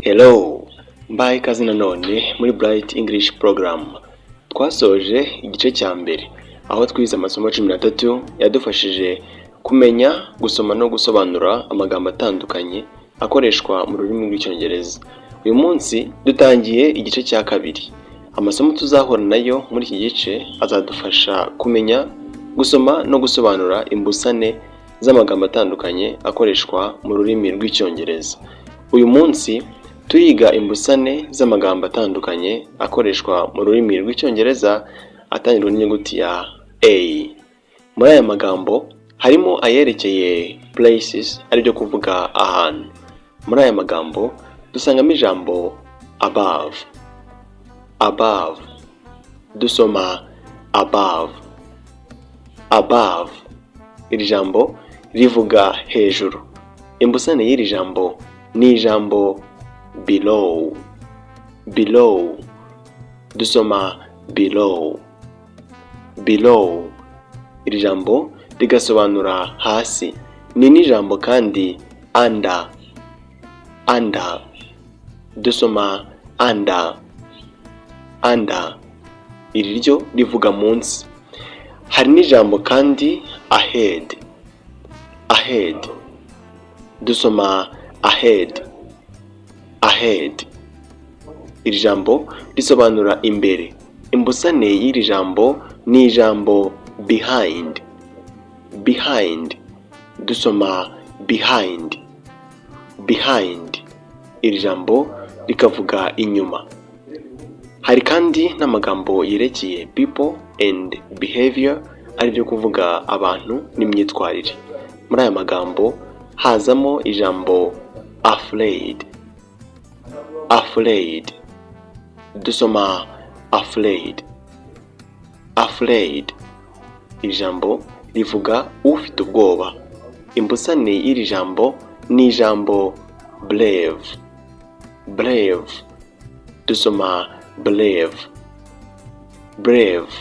Hello, mbaye ikaze nanone muri Bright English Program. Twasoje igice cya mbere aho twize amasomo 13 yadufashije kumenya gusoma no gusobanura amagambo atandukanye akoreshwa mu rurimi rw'icyongereza. Uyu munsi dutangiye igice cya kabiri. Amasomo tuzahora nayo muri iki gice azadufasha kumenya gusoma no gusobanura imbusane z'amagambo atandukanye akoreshwa mu rurimi rw'icyongereza. Uyu munsi turiga imbusane z'amagambo atandukanye akoreshwa mu rurimi rw'icyongereza atangirwa n'inyuguti ya A. Muri aya magambo harimo ayerekeye places, ari byo kuvuga ahantu. Muri aya magambo dusangamo ijambo above. Above. Dusoma above. Above. Iri jambo rivuga hejuru. Imbusane y'iri jambo ni ijambo below. Below. Dusoma below. Below. Iri jambo rigasobanura hasi. Ni n'ijambo kandi under. Under. Dusoma under. Under. Iri ryo rivuga munsi. Hari n'ijambo kandi ahead. Ahead. Dusoma ahead. Ahead. Iri jambo risobanura imbere. Imbusane y'iri jambo ni ijambo behind. Behind. Dusoma behind. Behind. Iri jambo rikavuga inyuma. Hari kandi n'amagambo yerekeye people and behavior, ari byo kuvuga abantu n'imyitwarire. Muri aya magambo hazamo ijambo afraid. Afraid. Dusoma afraid. Afraid. Iri jambo rivuga ufite ubwoba. Imbusane y'iri jambo ni ijambo brave. Brave. Dusoma brave. Brave.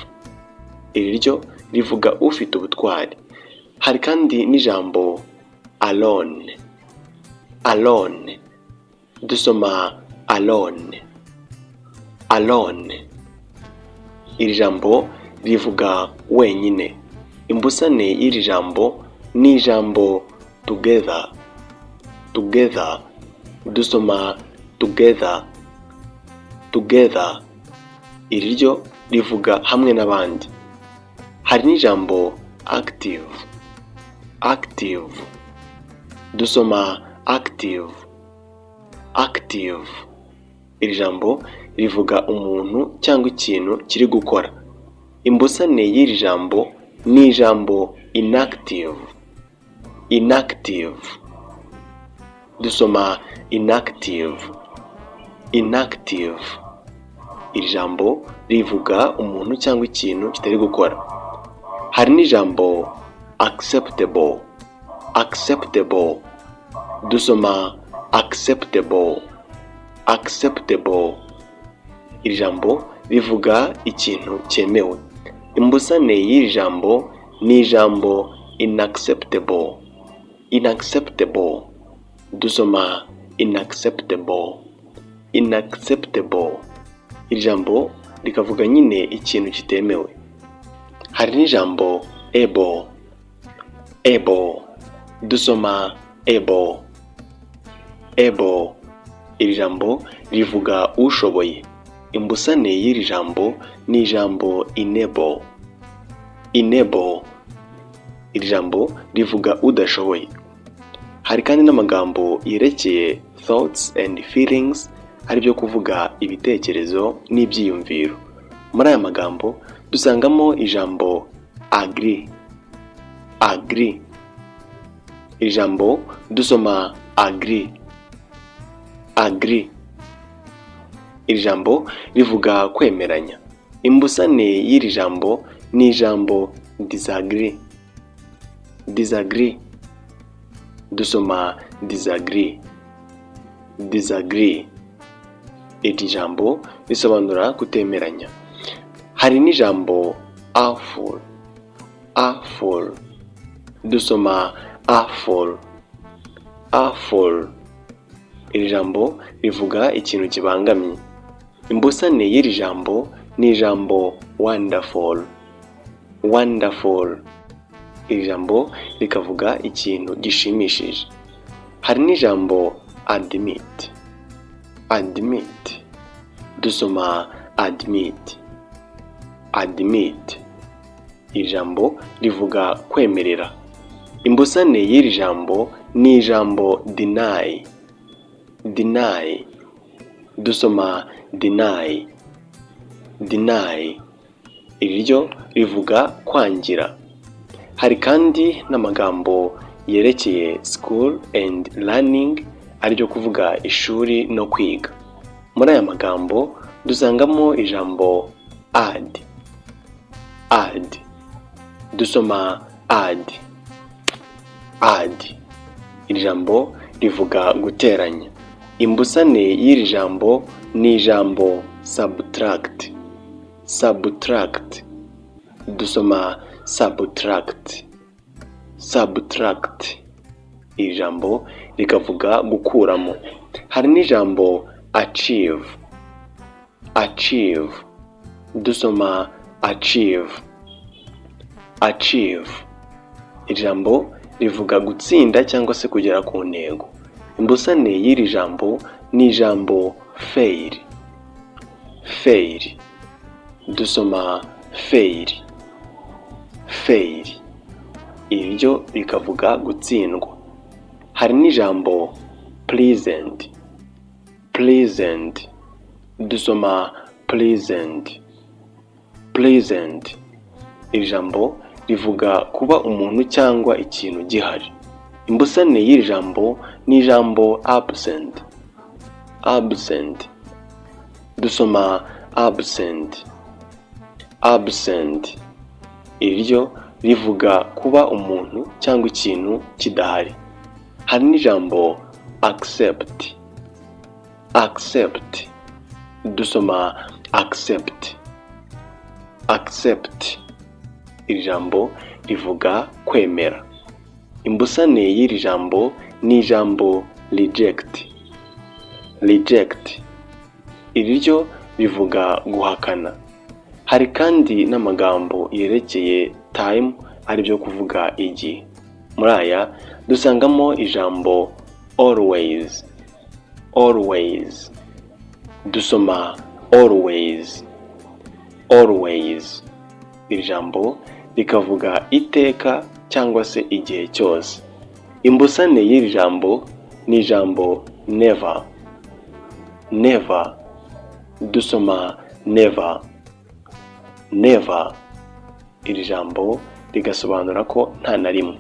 Iri ryo rivuga ufite ubutwari. Hari kandi n'ijambo alone. Alone. Dusoma alone. Alone. Iri jambo rivuga wenyine. Imbusane y'iri jambo ni ijambo together. Together. Dusoma together. Together. Iri ryo rivuga hamwe n'abandi. Hari n'ijambo active. Active. Dusoma active. Active. Iri jambo rivuga umuntu cyangwa ikintu kiri gukora. Imbusane y'iri jambo ni ijambo inactive. Inactive. Dusoma inactive. Inactive. Iri jambo rivuga umuntu cyangwa ikintu kitari gukora. Hari n'ijambo acceptable. Acceptable. Dusoma acceptable. Acceptable. Iri jambo rivuga ikintu cyemewe. Imbusane y'iri jambo ni ijambo inacceptable. Inacceptable. Dusoma inacceptable. Inacceptable. Iri jambo rikavuga nyine ikintu kitemewe. Hari n'ijambo able. Able. Dusoma able. Able. Iri jambo rivuga ushoboye. Imbusane y'iri jambo ni ijambo enable. Enable. Iri jambo rivuga udashoboye. Hari kandi n'amagambo yerekeye thoughts and feelings, ari byo kuvuga ibitekerezo n'ibyiyumviro. Muri aya magambo dusangamo ijambo agree. Agree. Iri jambo dusoma agree. Agree. Iri jambo rivuga kwemeranya. Imbusane y'iri jambo ni ijambo disagree. Disagree. Dusoma disagree. Disagree. Iri jambo risobanura kutemeranya. Hari n'ijambo awful. Awful. Dusoma awful. Awful. iri jambo rivuga ikintu kibangamye. Imbusane y'iri jambo ni ijambo wonderful. Wonderful. Iri jambo rikavuga ikintu gishimishije. Hari n'ijambo admit. Admit. Dusoma admit. Admit. Iri jambo rivuga kwemerera. Imbusane y'iri jambo ni ijambo deny. Deny. Dusoma deny. Deny. Iri ryo rivuga kwangira. Hari kandi n'amagambo yerekeye school and learning, aribyo kuvuga ishuri no kwiga. Muri aya magambo dusangamo ijambo add. Add. Dusoma add. Add. Iri jambo rivuga guteranya. Imbusane y'iri jambo ni ijambo subtract. Subtract. Dusoma subtract. Subtract. Iri jambo rikavuga gukuramo. Hari n'ijambo achieve. Achieve. Dusoma achieve. Achieve. Iri jambo rivuga gutsinda cyangwa se kugera ku ntego. Imbusane y'iri jambo ni ijambo fail. Fail. Dusoma fail. Fail. Iri ryo rikavuga gutsindwa. Hari n'ijambo pleasant. Pleasant. Dusoma pleasant. Pleasant. Iri jambo rivuga kuba umuntu cyangwa ikintu gihari. Imbusane y'iri jambo ni ijambo absent. Absent. Dusoma absent. Absent. Iri ryo rivuga kuba umuntu cyangwa ikintu kidahari. Hari n'ijambo accept. Accept. Dusoma accept. Accept. Iri jambo rivuga kwemera. Imbusane y'iri jambo ni ijambo reject. Reject. Iri ryo rivuga guhakana. Hari kandi n'amagambo yerekeye time, aribyo kuvuga igihe. Muri aya dusangamo ijambo always. Always. Dusoma always. Always. Iri jambo rikavuga iteka cyangwa se igihe cyose. Imbusane y'iri jambo ni ijambo never. Never. Dusoma never. Never. Iri jambo rigasobanura ko nta na rimwe.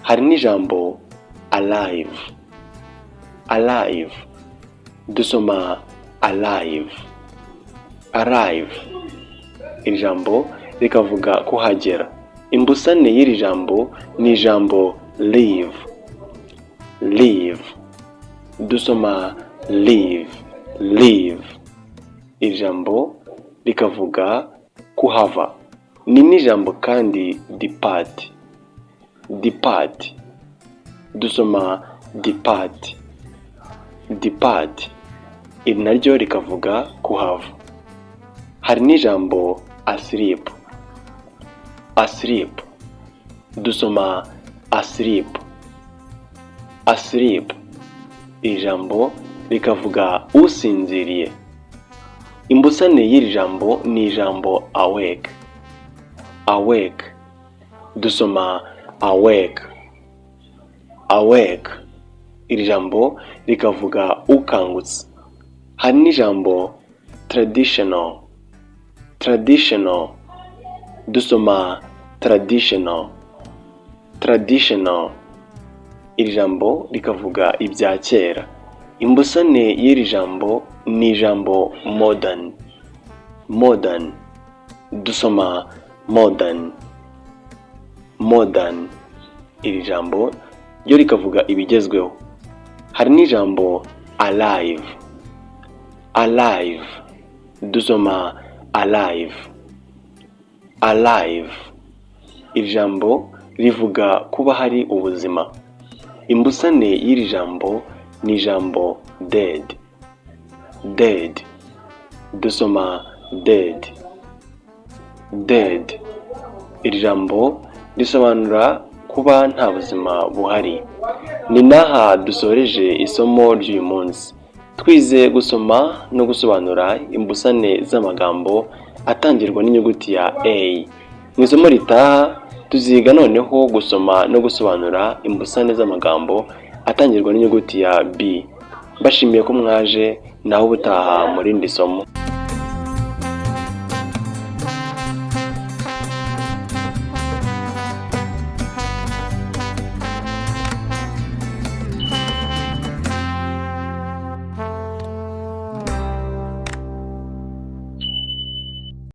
Hari n'ijambo alive. Alive. Dusoma alive. Arrive. Iri jambo rikavuga kuhagera. Imbusane y'iri jambo ni ijambo live. Live. Dusoma live. Live. Iri jambo rikavuga kuhava. Ni n'ijambo kandi depart. Depart. Dusoma depart. Depart. Iri naryo rikavuga kuhava. Hari n'ijambo asleep. Asleep. Dusoma asleep. Asleep. Iri jambo rikavuga usinziriye. Imbusane y'iri jambo ni ijambo awake. Awake. Dusoma awake. Awake. Iri jambo rikavuga ukangutse. Hari n'ijambo traditional. Traditional. Dusoma traditional. Traditional. Iri jambo rikavuga ibya kera. Imbusane y'iri jambo ni ijambo modern. Modern. Dusoma modern. Modern. Iri jambo ryo rikavuga ibigezweho. Hari n'ijambo alive. Alive. Dusoma alive. Alive. Iri jambo rivuga kuba hari ubuzima. Imbusane y'iri jambo ni ijambo dead. Dead. Dusoma dead. Dead. Iri jambo risobanura kuba nta buzima buhari. Ni naha dusoreje isomo ry'uyu munsi. Twize gusoma no gusobanura imbusane z'amagambo atangirwa n'inyuguti ya A. Mu isomo ritaha tuziga noneho gusoma no gusobanura imbusane z'amagambo atangirwa n'inyuguti ya B. Bashimiye ko mwaje naho ubutaha mu rindi somo.